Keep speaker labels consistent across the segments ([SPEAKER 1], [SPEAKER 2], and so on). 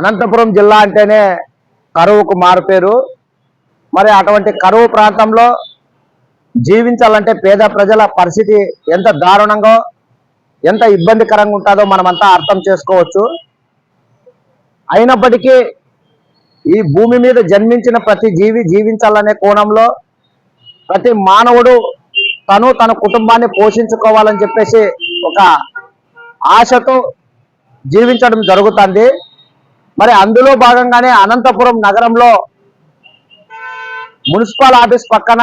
[SPEAKER 1] అనంతపురం జిల్లా అంటేనే కరువుకు మారుపేరు. మరి అటువంటి కరువు ప్రాంతంలో జీవించాలంటే పేద ప్రజల పరిస్థితి ఎంత దారుణంగా, ఎంత ఇబ్బందికరంగా ఉంటుందో మనమంతా అర్థం చేసుకోవచ్చు. అయినప్పటికీ ఈ భూమి మీద జన్మించిన ప్రతి జీవి జీవించాలనే కోణంలో ప్రతి మానవుడు తన కుటుంబాన్ని పోషించుకోవాలని చెప్పేసి ఒక ఆశతో జీవించడం జరుగుతుంది. మరి అందులో భాగంగానే అనంతపురం నగరంలో మున్సిపల్ ఆఫీస్ పక్కన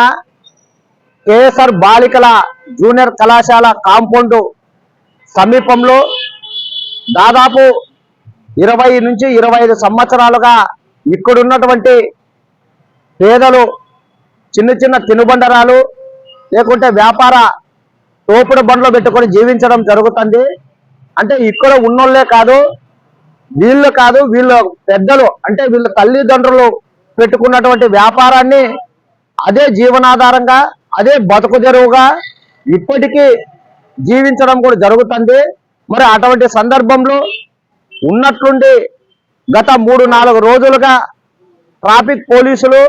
[SPEAKER 1] కేఎస్ఆర్ బాలికల జూనియర్ కళాశాల కాంపౌండ్ సమీపంలో దాదాపు 20 నుంచి 25 సంవత్సరాలుగా ఇక్కడున్నటువంటి పేదలు చిన్న చిన్న తినుబండరాలు లేకుంటే వ్యాపార తోపుడు బండ్లు పెట్టుకొని జీవించడం జరుగుతుంది. అంటే ఇక్కడ ఉన్నోళ్లే కాదు, వీళ్ళ పెద్దలు అంటే వీళ్ళ తల్లిదండ్రులు పెట్టుకున్నటువంటి వ్యాపారాన్ని అదే జీవనాధారంగా, అదే బతుకు తెరువుగా ఇప్పటికీ జీవించడం కూడా జరుగుతుంది. మరి అటువంటి సందర్భంలో ఉన్నట్లుండి గత 3-4 రోజులుగా ట్రాఫిక్ పోలీసులు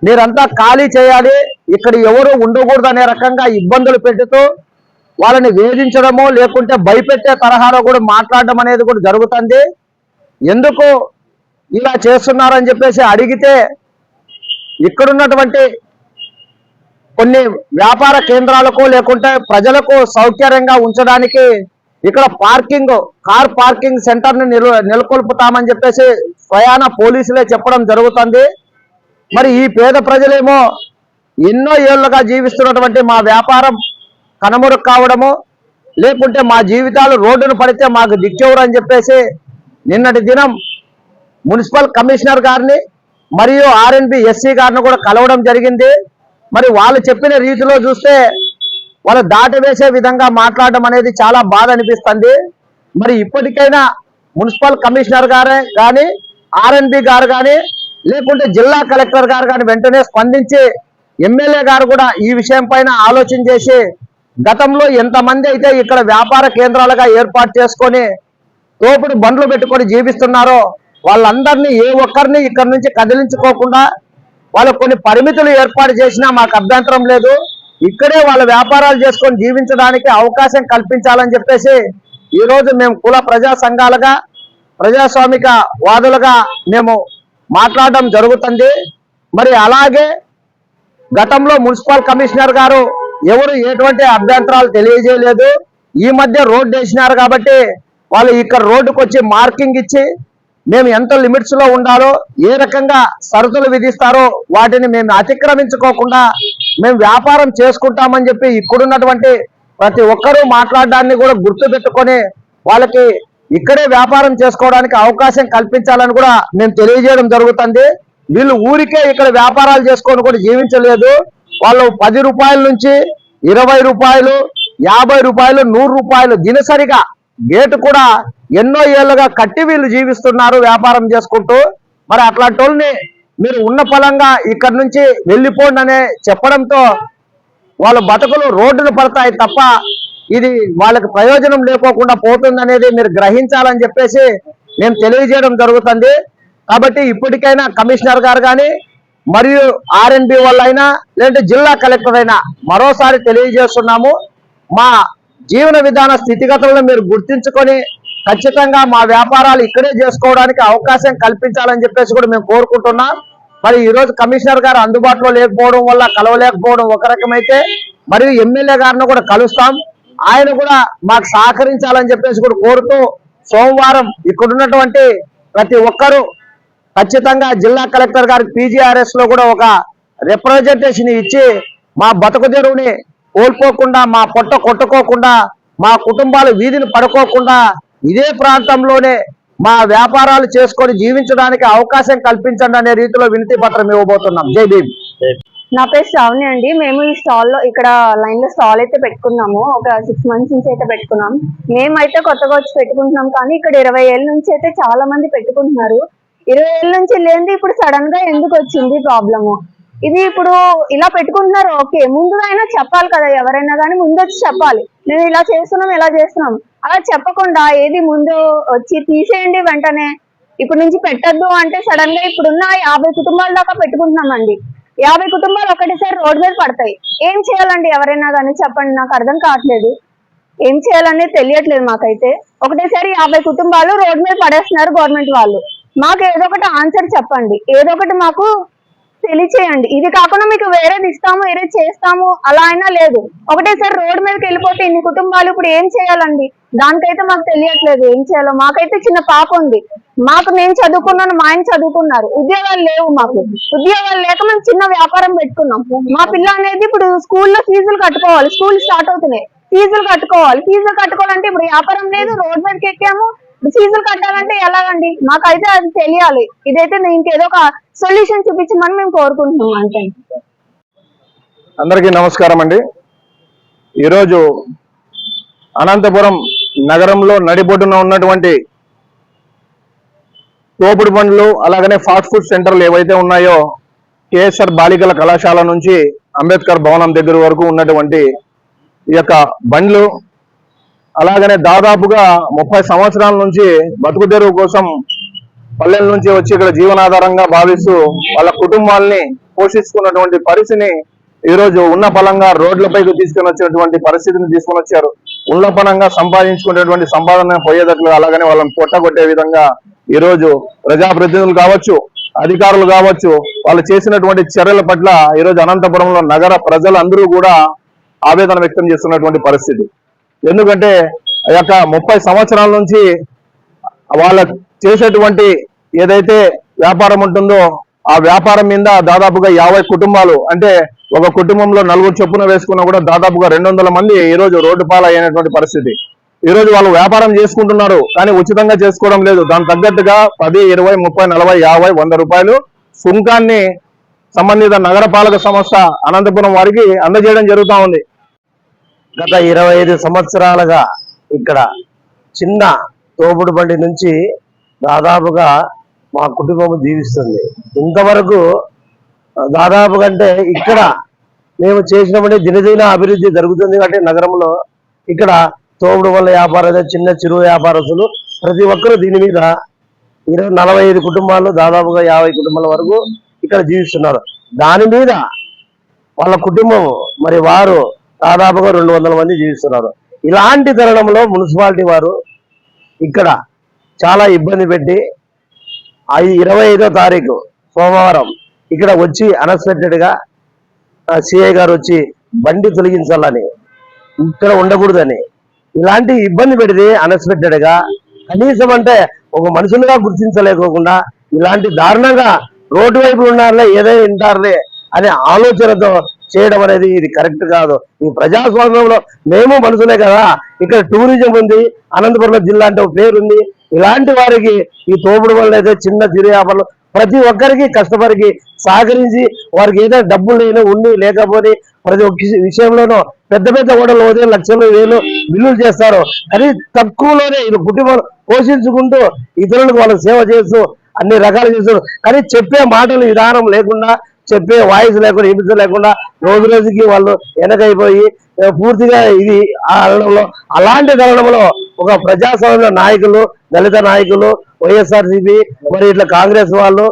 [SPEAKER 1] మీరంతా ఖాళీ చేయాలి, ఇక్కడ ఎవరు ఉండకూడదు అనే రకంగా ఇబ్బందులు పెట్టుతూ వాళ్ళని వేధించడము లేకుంటే భయపెట్టే తరహాలో కూడా మాట్లాడడం అనేది కూడా జరుగుతుంది. ఎందుకు ఇలా చేస్తున్నారని చెప్పేసి అడిగితే ఇక్కడున్నటువంటి కొన్ని వ్యాపార కేంద్రాలకు లేకుంటే ప్రజలకు సౌకర్యంగా ఉంచడానికి ఇక్కడ కార్ పార్కింగ్ సెంటర్ని నెలకొల్పుతామని చెప్పేసి స్వయాన పోలీసులే చెప్పడం జరుగుతుంది. మరి ఈ పేద ప్రజలేమో ఎన్నో ఏళ్లుగా జీవిస్తున్నటువంటి మా వ్యాపారం కనుమరుగు కావడము లేకుంటే మా జీవితాలు రోడ్డును పడితే మాకు దిక్కెవరు అని చెప్పేసి నిన్నటి దినం మున్సిపల్ కమిషనర్ గారిని మరియు ఆర్ఎన్బి ఎస్సీ గారిని కూడా కలవడం జరిగింది. మరి వాళ్ళు చెప్పిన రీతిలో చూస్తే వాళ్ళు దాటవేసే విధంగా మాట్లాడడం అనేది చాలా బాధ అనిపిస్తుంది. మరి ఇప్పటికైనా మున్సిపల్ కమిషనర్ గారే కానీ, ఆర్ఎన్బి గారు కానీ, లేకుంటే జిల్లా కలెక్టర్ గారు కానీ వెంటనే స్పందించి ఎమ్మెల్యే గారు కూడా ఈ విషయం పైన ఆలోచన చేసి గతంలో ఎంతమంది అయితే ఇక్కడ వ్యాపార కేంద్రాలుగా ఏర్పాటు చేసుకొని తోపుడు బండ్లు పెట్టుకొని జీవిస్తున్నారో వాళ్ళందరినీ ఏ ఒక్కరిని ఇక్కడ నుంచి కదిలించుకోకుండా వాళ్ళకు కొన్ని పరిమితులు ఏర్పాటు చేసినా మాకు అభ్యంతరం లేదు, ఇక్కడే వాళ్ళ వ్యాపారాలు చేసుకొని జీవించడానికి అవకాశం కల్పించాలని చెప్పేసి ఈరోజు మేము కుల ప్రజా సంఘాలుగా ప్రజాస్వామిక వాదులుగా మేము మాట్లాడడం జరుగుతుంది. మరి అలాగే గతంలో మున్సిపల్ కమిషనర్ గారు ఎవరు ఎటువంటి అభ్యంతరాలు తెలియజేయలేదు. ఈ మధ్య రోడ్డు వేసినారు కాబట్టి వాళ్ళు ఇక్కడ రోడ్డుకు వచ్చి మార్కింగ్ ఇచ్చి మేము ఎంత లిమిట్స్ లో ఉండాలో, ఏ రకంగా షరతులు విధిస్తారో వాటిని మేము అతిక్రమించుకోకుండా మేము వ్యాపారం చేసుకుంటామని చెప్పి ఇక్కడున్నటువంటి ప్రతి ఒక్కరూ మాట్లాడడాన్ని కూడా గుర్తు పెట్టుకొని వాళ్ళకి ఇక్కడే వ్యాపారం చేసుకోవడానికి అవకాశం కల్పించాలని కూడా మేము తెలియజేయడం జరుగుతుంది. వీళ్ళు ఊరికే ఇక్కడ వ్యాపారాలు చేసుకొని కూడా జీవించలేదు. వాళ్ళు 10 రూపాయల నుంచి 20 రూపాయలు, 50 రూపాయలు, 100 రూపాయలు దినసరిగా గేటు కూడా ఎన్నో ఏళ్లుగా కట్టి వీళ్ళు జీవిస్తున్నారు వ్యాపారం చేసుకుంటూ. మరి అట్లాంటి వాళ్ళని మీరు ఉన్న ఫలంగా ఇక్కడ నుంచి వెళ్ళిపోండి అనే చెప్పడంతో వాళ్ళ బతుకులు రోడ్డును పడతాయి తప్ప ఇది వాళ్ళకి ప్రయోజనం లేకోకుండా పోతుంది అనేది మీరు గ్రహించాలని చెప్పేసి మేము తెలియజేయడం జరుగుతుంది. కాబట్టి ఇప్పటికైనా కమిషనర్ గారు కానీ మరియు ఆర్ఎన్బి వాళ్ళైనా లేదంటే జిల్లా కలెక్టర్ అయినా మరోసారి తెలియజేస్తున్నాము, మా జీవన విధాన స్థితిగతులను మీరు గుర్తించుకొని ఖచ్చితంగా మా వ్యాపారాలు ఇక్కడే చేసుకోవడానికి అవకాశం కల్పించాలని చెప్పేసి కూడా మేము కోరుకుంటున్నాం. మరి ఈరోజు కమిషనర్ గారు అందుబాటులో లేకపోవడం వల్ల కలవలేకపోవడం ఒక రకమైతే, మరియు ఎమ్మెల్యే గారిని కూడా కలుస్తాం, ఆయన కూడా మాకు సహకరించాలని చెప్పేసి కూడా కోరుతూ సోమవారం ఇక్కడున్నటువంటి ప్రతి ఒక్కరూ ఖచ్చితంగా జిల్లా కలెక్టర్ గారికి పీజీఆర్ఎస్ లో కూడా ఒక రిప్రజెంటేషన్ ఇచ్చి మా బతుకు తెరువుని కోల్పోకుండా, మా పొట్ట కొట్టుకోకుండా, మా కుటుంబాలు వీధిని పడుకోకుండా ఇదే ప్రాంతంలోనే మా వ్యాపారాలు చేసుకొని జీవించడానికి అవకాశం కల్పించండి అనే రీతిలో వినతి పత్రం ఇవ్వబోతున్నాం. జై భీమ్.
[SPEAKER 2] నా పేరు శ్రావణి అండి. మేము ఈ స్టాల్ లో ఇక్కడ లైన్ లో స్టాల్ అయితే పెట్టుకున్నాము. ఒక 6 months నుంచి అయితే పెట్టుకున్నాం. మేమైతే కొత్తగా వచ్చి పెట్టుకుంటున్నాం, కానీ ఇక్కడ 20 ఏళ్ళ నుంచి అయితే చాలా మంది పెట్టుకుంటున్నారు. 20 ఏళ్ళ నుంచి లేనిది ఇప్పుడు సడన్ గా ఎందుకు వచ్చింది ప్రాబ్లము? ఇది ఇప్పుడు ఇలా పెట్టుకుంటున్నారు, ఓకే, ముందుగా అయినా చెప్పాలి కదా, ఎవరైనా కానీ ముందు వచ్చి చెప్పాలి, మేము ఇలా చేస్తున్నాం అలా చెప్పకుండా ఏది ముందు వచ్చి తీసేయండి వెంటనే ఇప్పుడు నుంచి పెట్టద్దు అంటే సడన్ గా ఇప్పుడున్న 50 కుటుంబాల దాకా పెట్టుకుంటున్నామండి. 50 కుటుంబాలు ఒకటేసారి రోడ్డు మీద పడతాయి. ఏం చేయాలండి ఎవరైనా కానీ చెప్పండి, నాకు అర్థం కావట్లేదు. ఏం చేయాలనేది తెలియట్లేదు మాకైతే. ఒకటేసారి 50 కుటుంబాలు రోడ్డు మీద పడేస్తున్నారు గవర్నమెంట్ వాళ్ళు. మాకు ఏదో ఒకటి ఆన్సర్ చెప్పండి, ఏదో ఒకటి మాకు తెలియచేయండి. ఇది కాకుండా మీకు వేరేది ఇస్తాము, వేరేది చేస్తాము అలా అయినా లేదు. ఒకటేసారి రోడ్డు మీదకి వెళ్ళిపోతే ఇన్ని కుటుంబాలు ఇప్పుడు ఏం చేయాలండి? దానికైతే మాకు తెలియట్లేదు ఏం చేయాలో. మాకైతే చిన్న పాప ఉంది, నేను చదువుకున్నాను, మా ఆయన చదువుకున్నారు, ఉద్యోగాలు లేవు. మాకు ఉద్యోగాలు లేక మేము చిన్న వ్యాపారం పెట్టుకున్నాం. మా పిల్ల అనేది ఇప్పుడు స్కూల్లో ఫీజులు కట్టుకోవాలి, స్కూల్ స్టార్ట్ అవుతున్నాయి, ఫీజులు కట్టుకోవాలంటే ఇప్పుడు వ్యాపారం లేదు, రోడ్ మీదకి ఎక్కాము, ఫీజులు కట్టాలంటే ఎలాగండి? మాకైతే అది తెలియాలి. ఇదైతే ఇంకేదో ఒక సొల్యూషన్ చూపించమని మేము కోరుకుంటున్నాం అంటే.
[SPEAKER 1] అందరికీ నమస్కారం అండి. ఈరోజు అనంతపురం నగరంలో నడిబొడ్డున ఉన్నటువంటి తోపుడు బండ్లు అలాగనే ఫాస్ట్ ఫుడ్ సెంటర్లు ఏవైతే ఉన్నాయో కేఎస్ఆర్ బాలికల కళాశాల నుంచి అంబేద్కర్ భవనం దగ్గర వరకు ఉన్నటువంటి ఈ యొక్క బండ్లు అలాగనే దాదాపుగా 30 సంవత్సరాల నుంచి బతుకు తెరువు కోసం పల్లెల నుంచి వచ్చి ఇక్కడ జీవనాధారంగా భావిస్తూ వాళ్ళ కుటుంబాలని పోషించుకున్నటువంటి పరిస్థితిని ఈరోజు ఉన్న పలంగా రోడ్లపైకి తీసుకొని వచ్చేటువంటి పరిస్థితిని తీసుకొని వచ్చారు. ఉన్న పలంగా సంపాదించుకునేటువంటి సంపాదన పోయేటట్లు అలాగనే వాళ్ళని పొట్టగొట్టే విధంగా ఈరోజు ప్రజాప్రతినిధులు కావచ్చు, అధికారులు కావచ్చు, వాళ్ళు చేసినటువంటి చర్యల పట్ల ఈరోజు అనంతపురంలో నగర ప్రజలందరూ కూడా ఆవేదన వ్యక్తం చేస్తున్నటువంటి పరిస్థితి. ఎందుకంటే ఆ యొక్క 30 సంవత్సరాల నుంచి వాళ్ళ చేసేటువంటి ఏదైతే వ్యాపారం ఉంటుందో ఆ వ్యాపారం మీద దాదాపుగా 50 కుటుంబాలు, అంటే ఒక కుటుంబంలో 4 చొప్పున వేసుకున్నా కూడా దాదాపుగా 200 మంది ఈరోజు రోడ్డు పాలైనటువంటి పరిస్థితి. ఈరోజు వాళ్ళు వ్యాపారం చేసుకుంటున్నారు కానీ ఉచితంగా చేసుకోవడం లేదు. దాని తగ్గట్టుగా 10, 20, 30, 40, 50, 100 రూపాయలు సుంకాన్ని సంబంధిత నగరపాలక సంస్థ అనంతపురం వారికి అందజేయడం జరుగుతూ ఉంది.
[SPEAKER 3] గత 25 సంవత్సరాలుగా ఇక్కడ చిన్న తోపుడు బండి నుంచి దాదాపుగా మా కుటుంబం జీవిస్తుంది. ఇంతవరకు దాదాపుగా అంటే ఇక్కడ మేము చేసినప్పుడు దినదిన అభివృద్ధి జరుగుతుంది కాబట్టి నగరంలో ఇక్కడ తోపుడు బండ్ల వ్యాపారం, చిన్న చిరు వ్యాపారస్తులు ప్రతి ఒక్కరూ దీని మీద 45 కుటుంబాలు దాదాపుగా 50 కుటుంబాల వరకు ఇక్కడ జీవిస్తున్నారు. దాని మీద వాళ్ళ కుటుంబం మరి వారు దాదాపుగా 200 మంది జీవిస్తున్నారు. ఇలాంటి తరుణంలో మున్సిపాలిటీ వారు ఇక్కడ చాలా ఇబ్బంది పెట్టి 25వ తారీఖు సోమవారం ఇక్కడ వచ్చి అన్ఎక్స్పెక్టెడ్ గా సిఐ గారు వచ్చి బండి తొలగించాలని, ఇక్కడ ఉండకూడదని ఇలాంటి ఇబ్బంది పెడితే అన్ఎక్స్పెక్టెడ్ గా కనీసం అంటే ఒక మనుషులుగా గుర్తించలేకోకుండా ఇలాంటి దారుణంగా రోడ్డు వైపు ఉన్నారులే ఏదైనా వింటారులే అనే ఆలోచనతో చేయడం అనేది ఇది కరెక్ట్ కాదు. ఈ ప్రజాస్వామ్యంలో మేము మనుషులే కదా, ఇక్కడ టూరిజం ఉంది, అనంతపురం జిల్లా అంటే ఒక పేరుంది. ఇలాంటి వారికి ఈ తోపుడు వల్ల అయితే చిన్న చిరు వ్యాపారాలు ప్రతి ఒక్కరికి కష్టపరికి సహకరించి వారికి ఏదైనా డబ్బులు లేని ఉండి లేకపోతే ప్రతి ఒక్క విషయంలోనూ పెద్ద పెద్ద ఓడలు ఉదయం లక్షలు వేలు బిల్లులు చేస్తారు. కానీ తక్కువలోనే ఇది కుటుంబం పోషించుకుంటూ ఇతరులకు వాళ్ళకి సేవ చేస్తూ అన్ని రకాలు చేస్తారు. కానీ చెప్పే మాటలు విధానం లేకుండా, చెప్పే వాయిస్ లేకుండా, హింస లేకుండా రోజు రోజుకి వాళ్ళు వెనకైపోయి పూర్తిగా ఇది అనడంలో, అలాంటి తరుణంలో ఒక ప్రజాస్వామ్య నాయకులు, దళిత నాయకులు, వైఎస్ఆర్సీపీ మరి ఇట్లా కాంగ్రెస్ వాళ్ళు,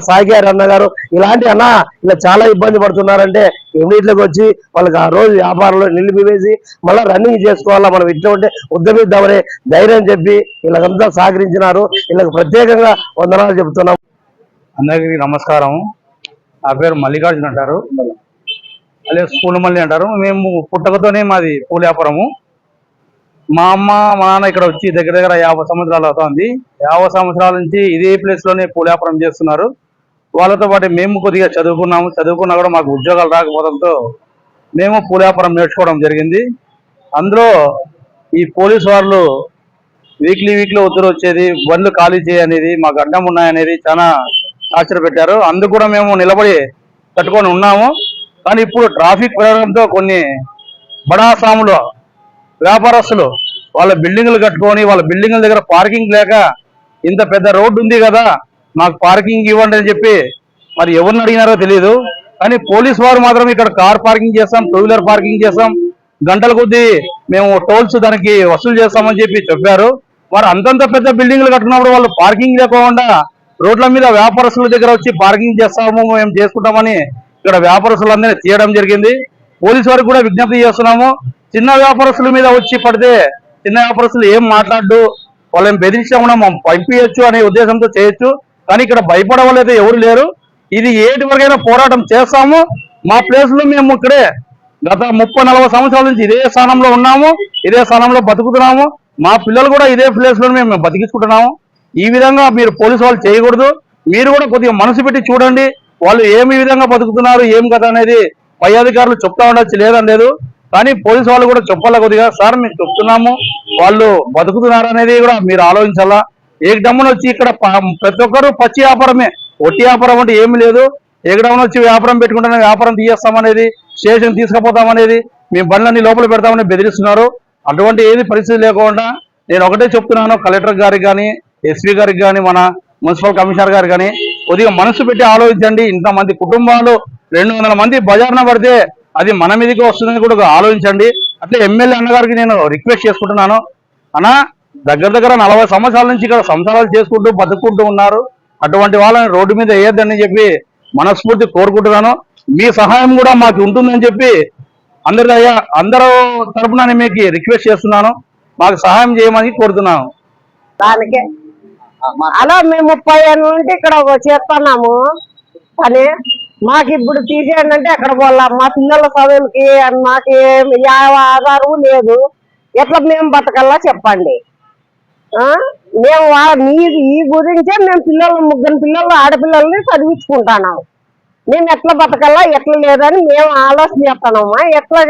[SPEAKER 3] సాయిగారు అన్న గారు ఇలాంటి అన్న ఇలా చాలా ఇబ్బంది పడుతున్నారంటే ఇమీడియట్లోకి వచ్చి వాళ్ళకి ఆ రోజు వ్యాపారంలో నిలిపివేసి మళ్ళీ రన్నింగ్ చేసుకోవాలా, మనం ఇట్లా ఉంటే ఉద్దమిద్దామని ధైర్యం చెప్పి వీళ్ళకంతా సహకరించినారు. వీళ్ళకి ప్రత్యేకంగా వందనాలు చెబుతున్నాం.
[SPEAKER 4] అందరికీ నమస్కారం. నా పేరు మల్లికార్జున అంటారు, అదే పూల మల్లి అంటారు. మేము పుట్టకతోనే మాది పూల వ్యాపారము. మా అమ్మ మా నాన్న ఇక్కడ వచ్చి దగ్గర దగ్గర 50 సంవత్సరాలు అవుతుంది. 50 సంవత్సరాల నుంచి ఇదే ప్లేస్ లోనే పూల వ్యాపారం చేస్తున్నారు. వాళ్ళతో పాటు మేము కొద్దిగా చదువుకున్నా కూడా మాకు ఉద్యోగాలు రాకపోవడంతో మేము పూల వ్యాపారం నేర్చుకోవడం జరిగింది. అందులో ఈ పోలీసు వాళ్ళు వీక్లీ ఉత్తర్వు వచ్చేది, బండ్లు ఖాళీ చేయనేది, మాకు అడ్డం ఉన్నాయనేది చాలా ఆశ్చర్యపెట్టారు. అందుకు కూడా మేము నిలబడి కట్టుకొని ఉన్నాము. కానీ ఇప్పుడు ట్రాఫిక్ పెరగడంతో కొన్ని బడా సాములు వ్యాపారస్తులు వాళ్ళ బిల్డింగ్లు కట్టుకొని వాళ్ళ బిల్డింగ్ల దగ్గర పార్కింగ్ లేక ఇంత పెద్ద రోడ్డు ఉంది కదా మాకు పార్కింగ్ ఇవ్వండి అని చెప్పి మరి ఎవరిని అడిగినారో తెలియదు. కానీ పోలీసు వారు మాత్రం ఇక్కడ కార్ పార్కింగ్ చేస్తాం, 2 వీలర్ పార్కింగ్ చేస్తాం, గంటల కొద్దీ మేము టోల్స్ దానికి వసూలు చేస్తామని చెప్పి చెప్పారు. మరి అంతంత పెద్ద బిల్డింగ్లు కట్టుకున్నప్పుడు వాళ్ళు పార్కింగ్ లేకుండా రోడ్ల మీద వ్యాపారస్తుల దగ్గర వచ్చి పార్కింగ్ చేస్తాము, మేము చేసుకుంటామని ఇక్కడ వ్యాపారస్తులందరినీ తీయడం జరిగింది. పోలీసు వారికి కూడా విజ్ఞప్తి చేస్తున్నాము, చిన్న వ్యాపారస్తుల మీద వచ్చి పడితే చిన్న వ్యాపారస్తులు ఏం మాట్లాడు, వాళ్ళని బెదిరించకుండా మనం పంపించచ్చు అనే ఉద్దేశంతో చేయొచ్చు. కానీ ఇక్కడ భయపడే వాళ్ళు అయితే ఎవరు లేరు. ఇది ఏటి వరకైనా పోరాటం చేస్తాము. మా ప్లేస్ లో మేము ఇక్కడే గత 30-40 సంవత్సరాల నుంచి ఇదే స్థానంలో ఉన్నాము, ఇదే స్థానంలో బతుకుతున్నాము. మా పిల్లలు కూడా ఇదే ప్లేస్ లో మేము బతికించుకుంటున్నాము. ఈ విధంగా మీరు పోలీసు వాళ్ళు చేయకూడదు. మీరు కూడా కొద్దిగా మనసు పెట్టి చూడండి, వాళ్ళు ఏమి విధంగా బతుకుతున్నారు ఏం కదా అనేది పై అధికారులు చెప్తా ఉండొచ్చు, లేదని లేదు. కానీ పోలీసు వాళ్ళు కూడా చెప్పాలా కొద్దిగా, సార్ మేము చెప్తున్నాము వాళ్ళు బతుకుతున్నారు అనేది కూడా మీరు ఆలోచించాలా. ఏకడమ్మను వచ్చి ఇక్కడ ప్రతి ఒక్కరు పచ్చి వ్యాపారమే, ఒట్టి వ్యాపారం అంటే ఏమి లేదు. ఏకడమ్మను వచ్చి వ్యాపారం పెట్టుకుంటే వ్యాపారం తీయేస్తామనేది, స్టేషన్ తీసుకుపోతామనేది, మేము బండ్లన్నీ లోపల పెడతామని బెదిరిస్తున్నారు. అటువంటి ఏది పరిస్థితి లేకుండా నేను ఒకటే చెప్తున్నాను, కలెక్టర్ గారికి కానీ, ఎస్పీ గారికి కానీ, మన మున్సిపల్ కమిషనర్ గారు కానీ కొద్దిగా మనసు పెట్టి ఆలోచించండి. ఇంతమంది కుటుంబాలు 200 మంది బజార్న పడితే అది మన మీదకి వస్తుందని కూడా ఆలోచించండి. అట్లే ఎమ్మెల్యే అన్నగారికి నేను రిక్వెస్ట్ చేసుకుంటున్నాను, అన్న దగ్గర 40 సంవత్సరాల నుంచి ఇక్కడ సంసారాలు చేసుకుంటూ బతుకుంటూ ఉన్నారు, అటువంటి వాళ్ళని రోడ్డు మీద వేయద్దని చెప్పి మనస్ఫూర్తి కోరుకుంటున్నాను. మీ సహాయం కూడా మాకు ఉంటుందని చెప్పి అందరూ తరపున మీకు రిక్వెస్ట్ చేస్తున్నాను, మాకు సహాయం చేయమని కోరుతున్నాను.
[SPEAKER 5] దానికే అలా మేము 30 ఏళ్ళ నుండి ఇక్కడ చేస్తున్నాము అని మాకు ఇప్పుడు తీసేయండి అంటే ఎక్కడ పోలా, మా పిల్లల చదువులకి మాకు ఏమి ఆధారం లేదు, ఎట్లా మేము బతకల్లా చెప్పండి. మేము ఈ గురించే మేము ముగ్గురు పిల్లలు ఆడపిల్లల్ని చదివించుకుంటున్నాము. మేము ఎట్లా బతకల్లా ఎట్లా లేదని మేము ఆలోచన చేస్తున్నామా, ఎట్లా